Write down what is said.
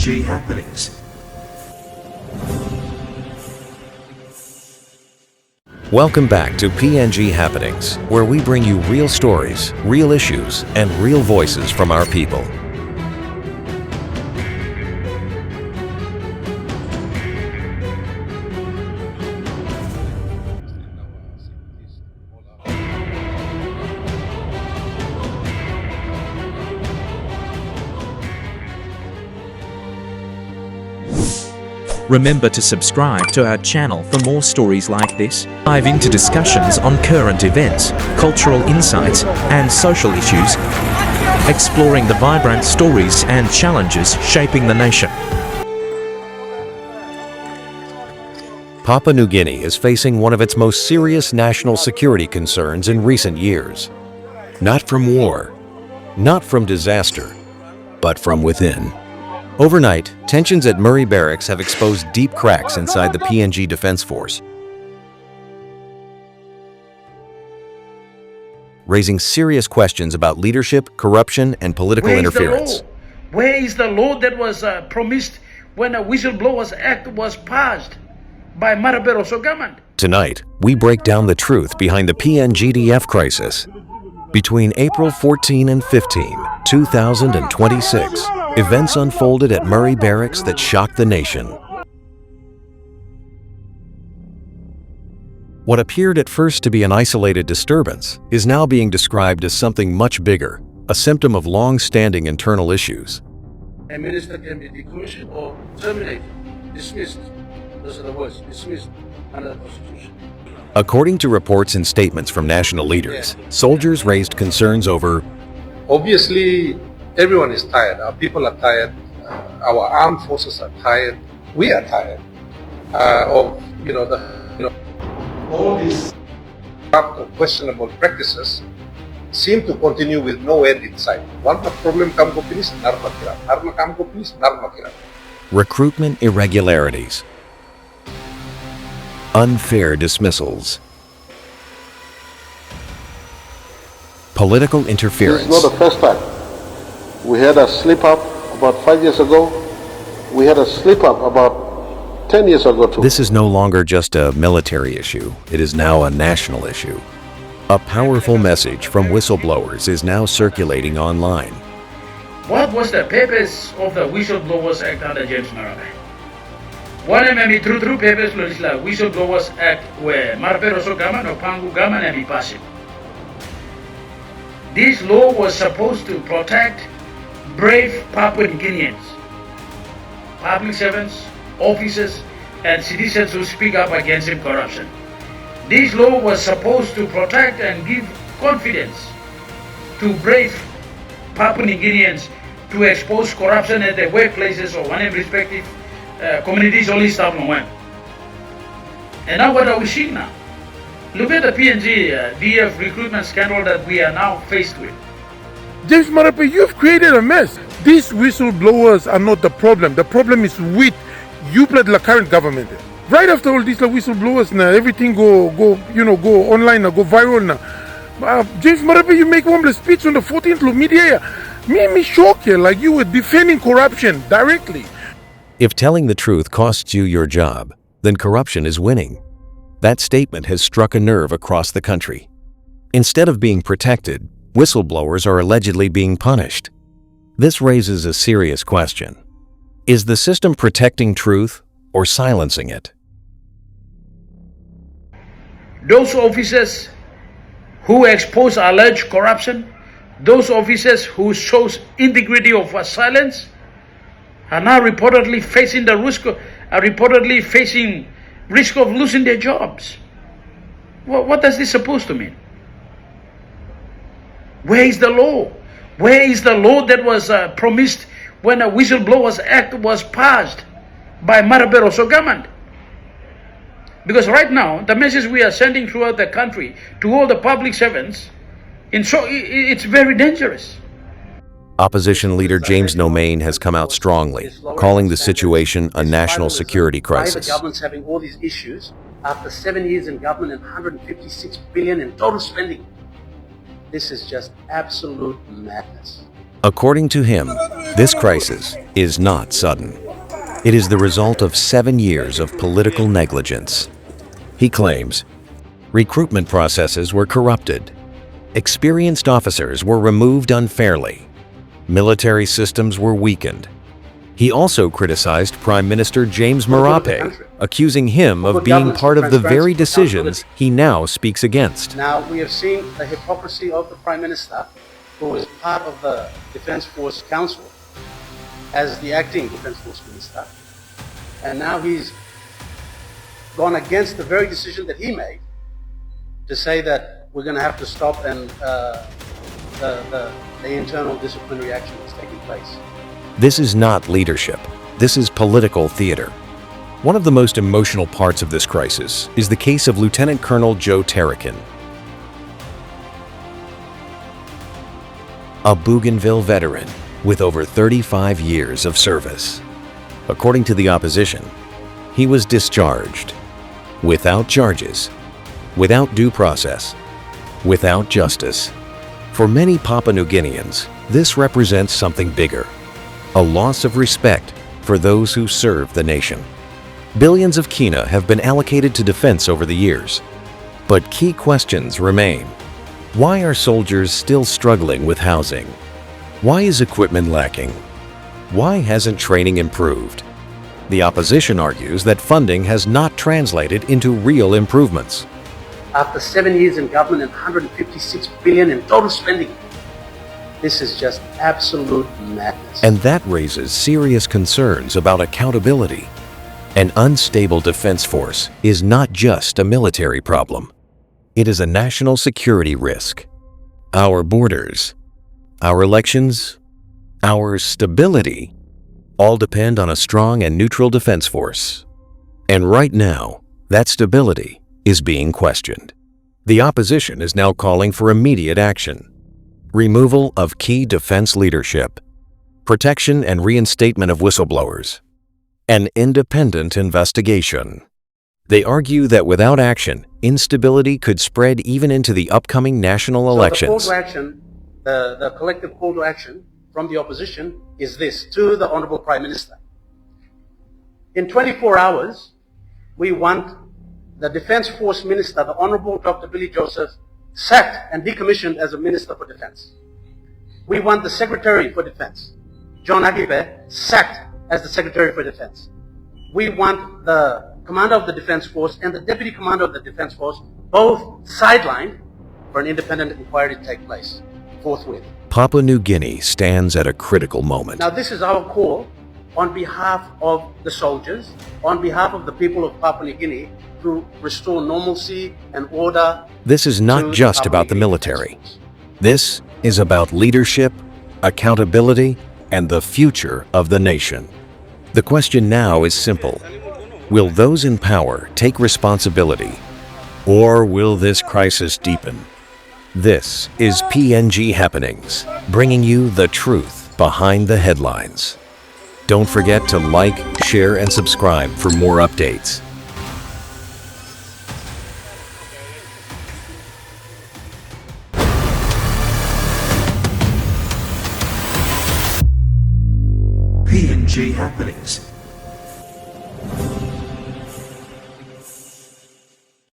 PNG happenings. Welcome back to PNG Happenings, where we bring you real stories, real issues, and real voices from our people. Remember to subscribe to our channel for more stories like this. Dive into discussions on current events, cultural insights, and social issues, exploring the vibrant stories and challenges shaping the nation. Papua New Guinea is facing one of its most serious national security concerns in recent years. Not from war, not from disaster, but from within. Overnight, tensions at Murray Barracks have exposed deep cracks inside the PNG Defense Force, raising serious questions about leadership, corruption, and political interference. Where is the law that was promised when a Whistleblowers Act was passed by Murray Barracks government? Tonight, we break down the truth behind the PNGDF crisis. Between April 14 and 15, 2026, events unfolded at Murray Barracks that shocked the nation. What appeared at first to be an isolated disturbance is now being described as something much bigger, a symptom of long-standing internal issues. A minister can be decommissioned or terminated, dismissed. Those are the words, dismissed under the Constitution. According to reports and statements from national leaders, soldiers raised concerns over, obviously, everyone is tired. Our people are tired. Our armed forces are tired. We are tired of all these corrupt or questionable practices seem to continue with no end in sight. One problem kam ko pinis, narma kiram. Narma kam ko pinis, narma kiram. Recruitment irregularities, unfair dismissals, political interference. This is not the first time. We had a slip-up about 5 years ago. We had a slip-up about 10 years ago too. This is no longer just a military issue. It is now a national issue. A powerful message from whistleblowers is now circulating online. What was the purpose of the Whistleblowers Act under James Nomane? One of the true purpose of the Whistleblowers Act where Murray Barracks government or Pangu government and passing. This law was supposed to protect brave Papua New Guineans, public servants, officers, and citizens who speak up against corruption. This law was supposed to protect and give confidence to brave Papua New Guineans to expose corruption at their workplaces or one respective communities only staff no one. And now what are we seeing now? Look at the PNGDF recruitment scandal that we are now faced with. James Nomane, you've created a mess. These whistleblowers are not the problem. The problem is with you, the current government. Right after all these whistleblowers now, everything go online now, go viral now. James Nomane, you make one speech on the 14th of media. Me shock here, like you were defending corruption directly. If telling the truth costs you your job, then corruption is winning. That statement has struck a nerve across the country. Instead of being protected, whistleblowers are allegedly being punished. This raises a serious question. Is the system protecting truth or silencing it? Those officers who expose alleged corruption, those officers who shows integrity of silence, are now reportedly facing risk of losing their jobs. What does this supposed to mean? Where is the law? Where is the law that was promised when a Whistleblowers Act was passed by Murray Barracks government? Because right now, the message we are sending throughout the country to all the public servants, it's very dangerous. Opposition leader James Nomane has come out strongly, calling the situation a national security crisis. The government's having all these issues after 7 years in government and 156 billion in total spending. This is just absolute madness. According to him, this crisis is not sudden. It is the result of 7 years of political negligence. He claims recruitment processes were corrupted, experienced officers were removed unfairly, military systems were weakened. He also criticized Prime Minister James Nomane, accusing him of being part of the very decisions he now speaks against. Now, we have seen the hypocrisy of the Prime Minister, who is part of the Defence Force Council, as the acting Defence Force Minister, and now he's gone against the very decision that he made to say that we're going to have to stop and the internal disciplinary action that's taking place. This is not leadership. This is political theater. One of the most emotional parts of this crisis is the case of Lieutenant Colonel Joe Terrican, a Bougainville veteran with over 35 years of service. According to the opposition, he was discharged without charges, without due process, without justice. For many Papua New Guineans, this represents something bigger, a loss of respect for those who serve the nation. Billions of kina have been allocated to defense over the years, but key questions remain. Why are soldiers still struggling with housing? Why is equipment lacking? Why hasn't training improved? The opposition argues that funding has not translated into real improvements. After 7 years in government and 156 billion in total spending, this is just absolute madness. And that raises serious concerns about accountability. An unstable defense force is not just a military problem. It is a national security risk. Our borders, our elections, our stability all depend on a strong and neutral defense force. And right now, that stability is being questioned. The opposition is now calling for immediate action. Removal of key defense leadership, protection and reinstatement of whistleblowers, an independent investigation. They argue that without action, instability could spread even into the upcoming national elections. So the call to action, the collective call to action from the opposition is this, to the Honourable Prime Minister. In 24 hours, we want the Defence Force Minister, the Honourable Dr. Billy Joseph, sacked and decommissioned as a Minister for Defence. We want the Secretary for Defence, John Agibe, sacked as the Secretary for Defence. We want the Commander of the Defence Force and the Deputy Commander of the Defence Force both sidelined for an independent inquiry to take place forthwith. Papua New Guinea stands at a critical moment. Now, this is our call on behalf of the soldiers, on behalf of the people of Papua New Guinea, to restore normalcy and order. This is not just about the military. This is about leadership, accountability, and the future of the nation. The question now is simple. Will those in power take responsibility, or will this crisis deepen? This is PNG Happenings, bringing you the truth behind the headlines. Don't forget to like, share, and subscribe for more updates. PNG Happenings.